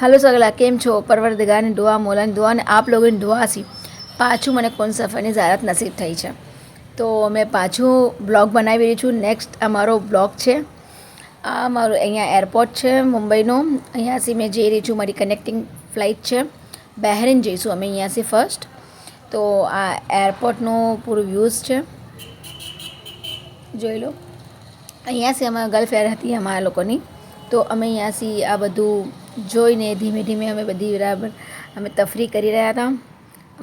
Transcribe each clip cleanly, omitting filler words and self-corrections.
Hello सगला केम छो परवरदिगार ने दुआ मोला ने दुआ ने आप लोगों ने दुआ सी पाछू મને કોણ સફરની ઝારત નસીબ થઈ છે તો મેં પાછું બ્લોગ બનાવી રહી છું. નેક્સ્ટ અમારો બ્લોગ છે. આ મારું અહીંયા એરપોર્ટ છે મુંબઈનો. અહીંયાથી મેં જઈ રહી છું, મારી કનેક્ટિંગ ફ્લાઇટ છે. બહેરીન જઈશું અમે અહીંયાથી ફર્સ્ટ. તો આ એરપોર્ટનો પૂરું વ્યૂઝ છે, જોઈ લો. અહીંયાથી અમારા ગલ્ફ એર હતી અમારા લોકોની, તો અમે અહીંયાથી આ બધું જોઈને ધીમે ધીમે અમે બધી બરાબર અમે તફરી કરી રહ્યા હતા.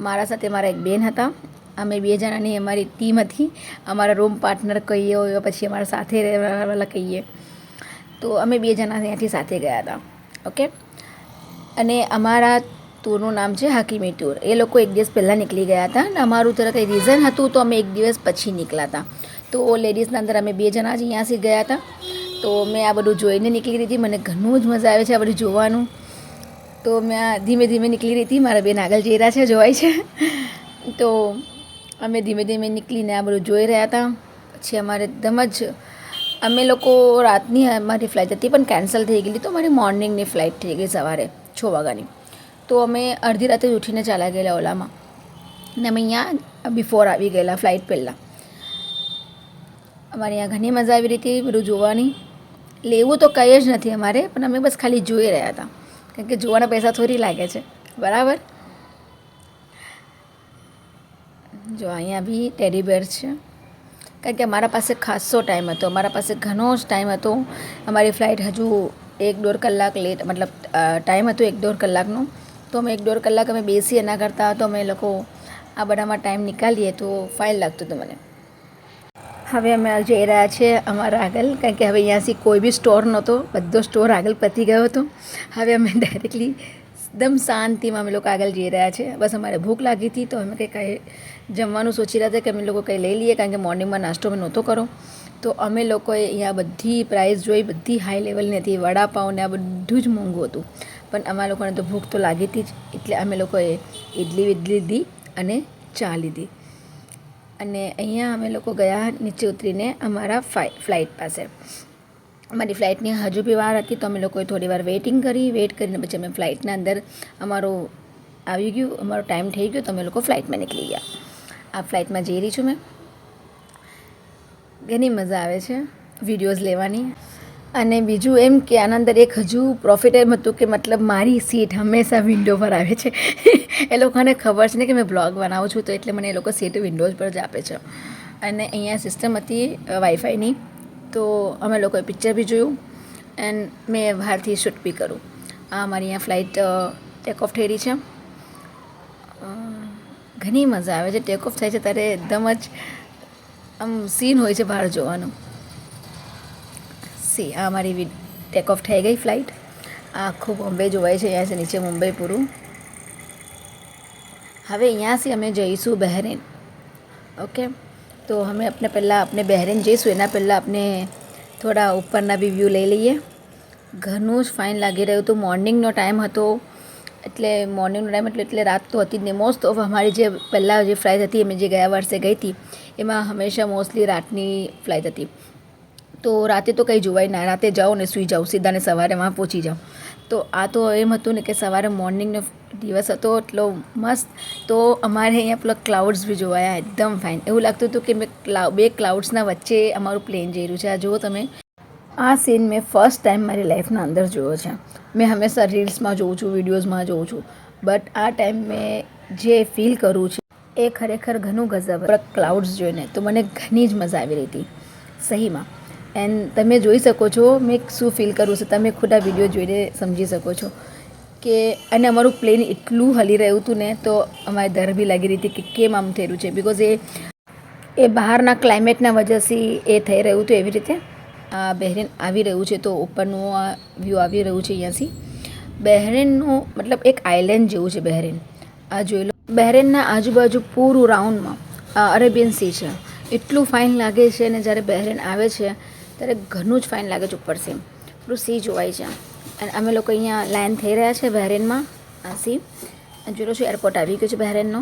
મારા સાથે મારા એક બેન હતા. અમે 2 જણાની અમારી ટીમ હતી. અમારા રૂમ પાર્ટનર કહીએ હોય પછી અમારા સાથે રહેવાવાળા કહીએ, તો અમે 2 જણા ત્યાંથી સાથે ગયા હતા. ઓકે. અને અમારા ટૂરનું નામ છે હકીમી ટૂર. એ લોકો 1 દિવસ પહેલાં નીકળી ગયા હતા અને અમારું તરફ કંઈ રીઝન હતું તો અમે 1 દિવસ પછી નીકળ્યા હતા. તો લેડીઝના અંદર અમે 2 જણા જ અહીંયાથી ગયા હતા. તો મેં આ બધું જોઈને નીકળી રહી હતી. મને ઘણું જ મજા આવે છે આ બધું જોવાનું. તો મેં ધીમે ધીમે નીકળી રહી હતી. મારા બેન આગળ જઈ રહ્યા છે, જોવાય છે. તો અમે ધીમે ધીમે નીકળીને આ બધું જોઈ રહ્યા હતા. પછી અમારે એકદમ જ અમે લોકો રાતની અમારી ફ્લાઇટ હતી પણ કેન્સલ થઈ ગયેલી, તો અમારી મોર્નિંગની ફ્લાઇટ થઈ ગઈ સવારે 6 વાગ્યાની. તો અમે અડધી રાતે જ ઉઠીને ચાલ્યા ગયેલા ઓલામાં, ને અમે અહીંયા બિફોર આવી ગયેલા ફ્લાઇટ પહેલાં. અમારે અહીંયા ઘણી મજા આવી રહી હતી બધું જોવાની. લેવું તો કંઈ જ નથી અમારે, પણ અમે બસ ખાલી જોઈ રહ્યા હતા, કારણ કે જોવાના પૈસા થોડી લાગે છે, બરાબર. જો અહીંયા બી ટેડી બેર છે, કારણ કે અમારા પાસે ખાસો ટાઈમ હતો. અમારા પાસે ઘણો જ ટાઈમ હતો. અમારી ફ્લાઇટ હજુ 1-1.5 કલાક લેટ, મતલબ ટાઈમ હતો 1-1.5 કલાકનો. તો અમે 1-1.5 કલાક અમે બેસી એના કરતાં તો અમે લોકો આ બધામાં ટાઈમ નીકાળીએ તો ફાઇન લાગતું હતું મને. હવે અમે જઈ રહ્યા છીએ અમારા આગળ, કારણ કે હવે અહીંયાથી કોઈ બી સ્ટોર નહોતો, બધો સ્ટોર આગળ પતી ગયો હતો. હવે અમે ડાયરેક્ટલી એકદમ શાંતિમાં અમે લોકો આગળ જઈ રહ્યા છીએ. બસ અમારે ભૂખ લાગી હતી તો અમે કંઈ જમવાનું સોચી રહ્યા હતા કે અમે લોકો કંઈ લઈ લઈએ, કારણ કે મોર્નિંગમાં નાસ્તો અમે નહોતો કરો. તો અમે લોકોએ અહીંયા બધી પ્રાઇસ જોઈ, બધી હાઈ લેવલની હતી. વડાપાઉં ને આ બધું જ મોંઘું હતું, પણ અમારા લોકોને તો ભૂખ તો લાગી હતી જ, એટલે અમે લોકોએ ઇડલી લીધી અને ચા લીધી. અને અહીંયા અમે લોકો ગયા નીચે ઉતરીને અમારા ફ્લાઇટ પાસે. અમારી ફ્લાઇટની હજુ બી વાર હતી, તો અમે લોકોએ થોડી વાર વેટ કરીને પછી અમે ફ્લાઇટના અંદર અમારું આવી ગયું, અમારો ટાઈમ થઈ ગયો, તો અમે લોકો ફ્લાઇટમાં નીકળી ગયા. આ ફ્લાઇટમાં જઈ રહી છું મેં. ઘણી મજા આવે છે વિડીયોઝ લેવાની. અને બીજું એમ કે આના અંદર એક હજુ પ્રોફિટ એમ હતું કે મતલબ મારી સીટ હંમેશા વિન્ડો પર આવે છે. એ લોકોને ખબર છે ને કે મેં બ્લોગ બનાવું છું, તો એટલે મને એ લોકો સીટ વિન્ડોઝ પર જ આપે છે. અને અહીંયા સિસ્ટમ હતી વાઈફાઈની, તો અમે લોકોએ પિક્ચર બી જોયું એન્ડ મેં બહારથી શૂટ બી કરું. આ અમારી અહીંયા ફ્લાઇટ ટેક ઓફ થઈ રહી છે. ઘણી મજા આવે છે. ટેક ઓફ થાય છે ત્યારે એકદમ જ આમ સીન હોય છે બહાર જોવાનું. આ અમારી ટેક ઓફ થઈ ગઈ ફ્લાઇટ. આ આખું બોમ્બે જોવાય છે અહીંયાથી નીચે મુંબઈ પૂરું. હવે અહીંયાથી અમે જઈશું બહેરીન. ઓકે. તો અમે આપણે બહેરીન જઈશું એના પહેલાં આપણે થોડા ઉપરના બી વ્યૂ લઈ લઈએ. ઘણું જ ફાઇન લાગી રહ્યું હતું. મોર્નિંગનો ટાઈમ હતો, એટલે રાત તો હતી જ નહીં. મોસ્ટ ઓફ અમારી જે પહેલાં જે ફ્લાઇટ હતી અમે જે ગયા વર્ષે ગઈ હતી એમાં હંમેશા મોસ્ટલી રાતની ફ્લાઇટ હતી. તો રાતે તો કંઈ જોવાય ના, રાતે જાઓ ને સૂઈ જાઓ સીધા, ને સવારે વहाँ પહોંચી જાઓ. તો આ તો એમ હતું ને કે સવારે મોર્નિંગનો દિવસ હતો એટલો મસ્ત. તો અમારે અહીંયા પેલા ક્લાઉડ્સ બી જોવાયા, એકદમ ફાઇન. એવું લાગતું હતું કે મેં 2 ક્લાઉડ્સના વચ્ચે અમારું પ્લેન જઈ રહ્યું છે. આ જુઓ તમે, આ સીન મેં ફર્સ્ટ ટાઈમ મારી લાઈફના અંદર જોયો છે. મેં હંમેશા રીલ્સમાં જોઉં છું, વિડીયોઝમાં જોઉં છું, બટ આ ટાઈમ મેં જે ફીલ કરું છું એ ખરેખર ઘણું ગજબ. ક્લાઉડ્સ જોઈને તો મને ઘણી જ મજા આવી રહી હતી સહીમાં. એન્ડ તમે જોઈ શકો છો મેં શું ફીલ કરું છું. તમે ખુદ આ વિડીયો જોઈને સમજી શકો છો કે અને અમારું પ્લેન એટલું હલી રહ્યું હતું ને, તો અમારે ડર બી લાગી રહી હતી કે કેમ આમ થઈ રહ્યું છે, બિકોઝ એ બહારના ક્લાઇમેટના વજહથી એ થઈ રહ્યું હતું એવી રીતે. આ બહેરીન આવી રહ્યું છે, તો ઉપરનું આ વ્યૂ આવી રહ્યું છે અહીંયાથી. બહેરીનનું મતલબ એક આઇલેન્ડ જેવું છે બહેરીન. આ જોઈ લો. બહેરીનના આજુબાજુ પૂરું રાઉન્ડમાં અરેબિયન સી છે. એટલું ફાઇન લાગે છે, અને જ્યારે બહેરીન આવે છે ત્યારે ઘણું જ ફાઇન લાગે છે. ઉપરથી પૂરું સી જોવાય છે. અને અમે લોકો અહીંયા લેન્ડ થઈ રહ્યા છે બહેરીનમાં. આ સી જોઈ લો છો, એરપોર્ટ આવી ગયો છે બહેરીનનો.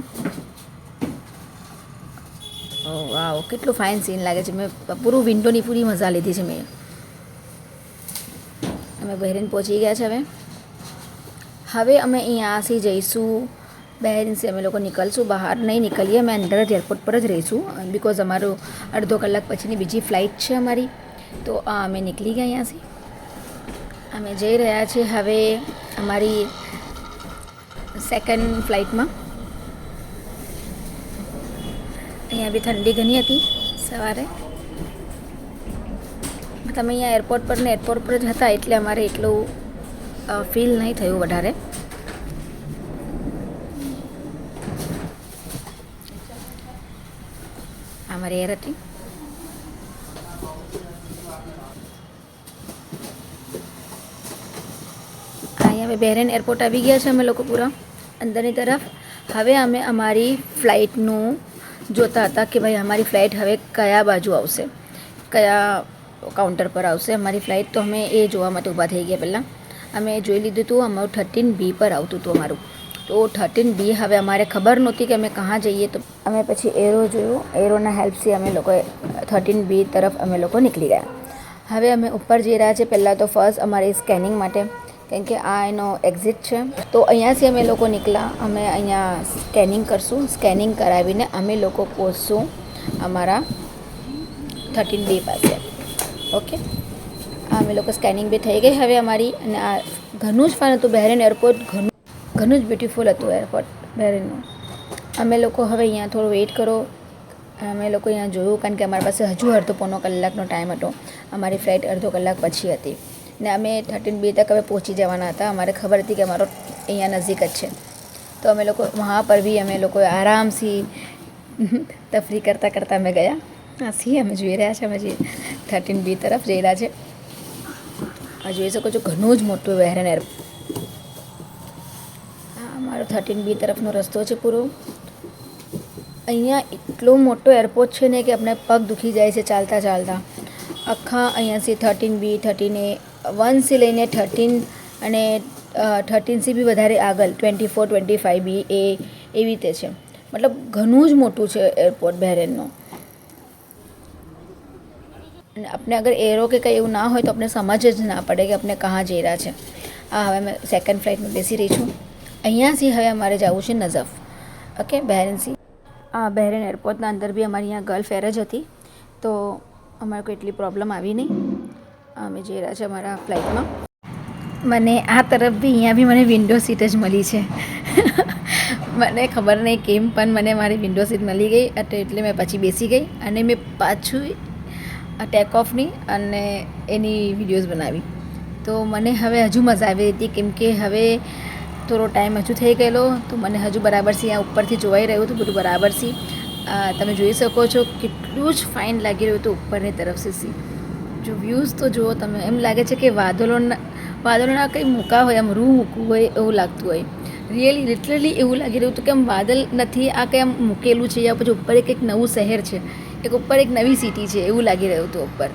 ઓહ વાવ, કેટલું ફાઇન સીન લાગે છે. મેં પૂરું વિન્ડોની પૂરી મજા લીધી છે મેં. અમે બહેરીન પહોંચી ગયા છે હવે. હવે અમે અહીંયાથી જઈશું બહેરીનથી અમે લોકો નીકળશું. બહાર નહીં નીકળીએ, અમે અંદર જ એરપોર્ટ પર જ રહીશું બિકોઝ અમારું અડધો કલાક પછીની બીજી ફ્લાઇટ છે અમારી. તો અમે નીકળી ગયા અહીંયાથી. અમે જઈ રહ્યા છીએ હવે અમારી સેકન્ડ ફ્લાઇટમાં. અહીંયા બી ઠંડી ઘણી હતી સવારે. તમે અહીંયા એરપોર્ટ પર જ હતા એટલે અમારે એટલું ફીલ નહીં થયું વધારે. અમારી એર હતી. અહીંયા હવે બહેરેન એરપોર્ટ આવી ગયા છે અમે લોકો પૂરા અંદરની તરફ. હવે અમે અમારી ફ્લાઇટનું જોતા હતા કે ભાઈ અમારી ફ્લાઇટ હવે કયા બાજુ આવશે, કયા કાઉન્ટર પર આવશે અમારી ફ્લાઇટ. તો અમે એ જોવા માટે ઊભા થઈ ગયા. પહેલાં અમે જોઈ લીધું હતું અમારું 13B પર આવતું હતું અમારું. તો 13B હવે અમારે ખબર નહોતી કે અમે કहाँ જઈએ. તો અમે પછી એરો જોયું. એરોના હેલ્પથી અમે લોકોએ 13B તરફ અમે લોકો નીકળી ગયા. હવે અમે ઉપર જઈ રહ્યા છીએ. પહેલાં તો ફર્સ્ટ અમારી સ્કેનિંગ માટે, કેમ કે આ એનો એક્ઝિટ છે. તો અહીંયાથી અમે લોકો નીકળ્યા. અમે અહીંયા સ્કેનિંગ કરશું. સ્કેનિંગ કરાવીને અમે લોકો પહોંચશું અમારા 13B પાસે. ઓકે, અમે લોકો સ્કેનિંગ બી થઈ ગઈ હવે અમારી. અને આ ઘણું જ ફાઇન હતું બહેરેન એરપોર્ટ. ઘણું જ બ્યુટીફુલ હતું એરપોર્ટ બહેરેનનું. અમે લોકો હવે અહીંયા થોડું વેઇટ કરો. અમે લોકો અહીંયા જોયું, કારણ કે અમારી પાસે હજુ અડધો પોણો કલાકનો ટાઈમ હતો. અમારી ફ્લાઇટ અડધો કલાક પછી હતી ને અમે 13B તક હવે પહોંચી જવાના હતા. અમારે ખબર હતી કે અમારો અહીંયા નજીક જ છે. તો અમે લોકો વहाँ પર બી અમે લોકો આરામથી તફરી કરતાં અમે ગયા. આથી અમે જોઈ રહ્યા છે, અમે જે 13B તરફ જઈ રહ્યા છે. આ જોઈ શકો છો ઘણું જ મોટું બહેરેન એરપોર્ટ. આ અમારો 13B તરફનો રસ્તો છે પૂરો. અહીંયા એટલો મોટો એરપોર્ટ છે ને કે આપણે પગ દુખી જાય છે ચાલતા ચાલતા. આખા અહીંયાથી 13B 13A 1 લઈને 13 અને 13C બી વધારે આગળ 24 25B એવી રીતે છે. મતલબ ઘણું જ મોટું છે એરપોર્ટ બહેરેનનું. અને આપણે અગર એરો કે કંઈ એવું ના હોય તો આપણે સમજ જ ના પડે કે આપણે કहाँ જઈ રહ્યા છે. આ હવે અમે સેકન્ડ ફ્લાઇટમાં બેસી રહી છું. અહીંયાથી હવે અમારે જવું છે નજફ. ઓકે, બહેરેનથી. આ બહેરેન એરપોર્ટના અંદર બી અમારી અહીંયા ગલ્ફ એર જ હતી. તો અમારે કોઈ એટલી પ્રોબ્લેમ આવી નહીં. અમે જઈ રહ્યા છે અમારા ફ્લાઇટમાં. મને આ તરફ બી અહીંયા બી મને વિન્ડો સીટ જ મળી છે. મને ખબર નહીં કેમ પણ મને મારી વિન્ડો સીટ મળી ગઈ એટલે મેં પછી બેસી ગઈ અને મેં પાછું ટેક ઓફની અને એની વિડીયોઝ બનાવી. તો મને હવે હજુ મજા આવી હતી, કેમ કે હવે થોડો ટાઈમ હજુ થઈ ગયેલો. તો મને હજુ બરાબરથી આ ઉપરથી જોવાઈ રહ્યું હતું બધું બરાબરથી. તમે જોઈ શકો છો કેટલું જ ફાઇન લાગી રહ્યું હતું ઉપરની તરફથી. જો વ્યૂઝ તો જુઓ તમે, એમ લાગે છે કે વાદળોના કંઈ મૂકા હોય, આમ રૂ મૂકવું હોય એવું લાગતું હોય. લિટરલી એવું લાગી રહ્યું હતું કે આમ વાદળ નથી, આ કંઈ આમ મૂકેલું છે, યા પછી ઉપર એક નવું શહેર છે, એક ઉપર એક નવી સિટી છે એવું લાગી રહ્યું હતું ઉપર.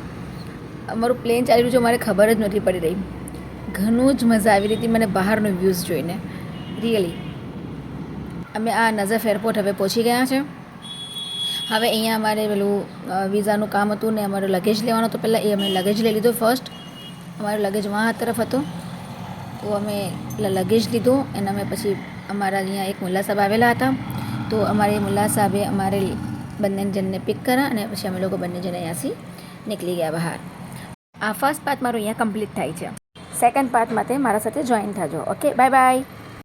અમારું પ્લેન ચાલી રહ્યું છે, મારે ખબર જ નથી પડી રહી. ઘણું જ મજા આવી રહી હતી મને બહારનો વ્યૂઝ જોઈને. રિયલી અમે આ નજફ એરપોર્ટ હવે પહોંચી ગયા છે. હવે અહીંયા અમારે પેલું વિઝાનું કામ હતું ને અમારો લગેજ લેવાનો હતો. પહેલાં એ અમે લગેજ લઈ લીધો ફર્સ્ટ. અમારો લગેજ વहाँ તરફ હતો તો અમે લગેજ લીધો. અને અમે પછી અમારા અહીંયા એક મુલ્લા સાહેબ આવેલા હતા. તો અમારે મુલ્લા સાહેબે અમારે બંને જણને પિક કર્યા અને પછી અમે લોકો બંને જણ અહીંયાથી નીકળી ગયા બહાર. આ ફર્સ્ટ પાર્ટ મારો અહીંયા કમ્પ્લીટ થાય છે. સેકન્ડ પાર્ટ માટે મારા સાથે જોઈન થજો. Okay, bye by.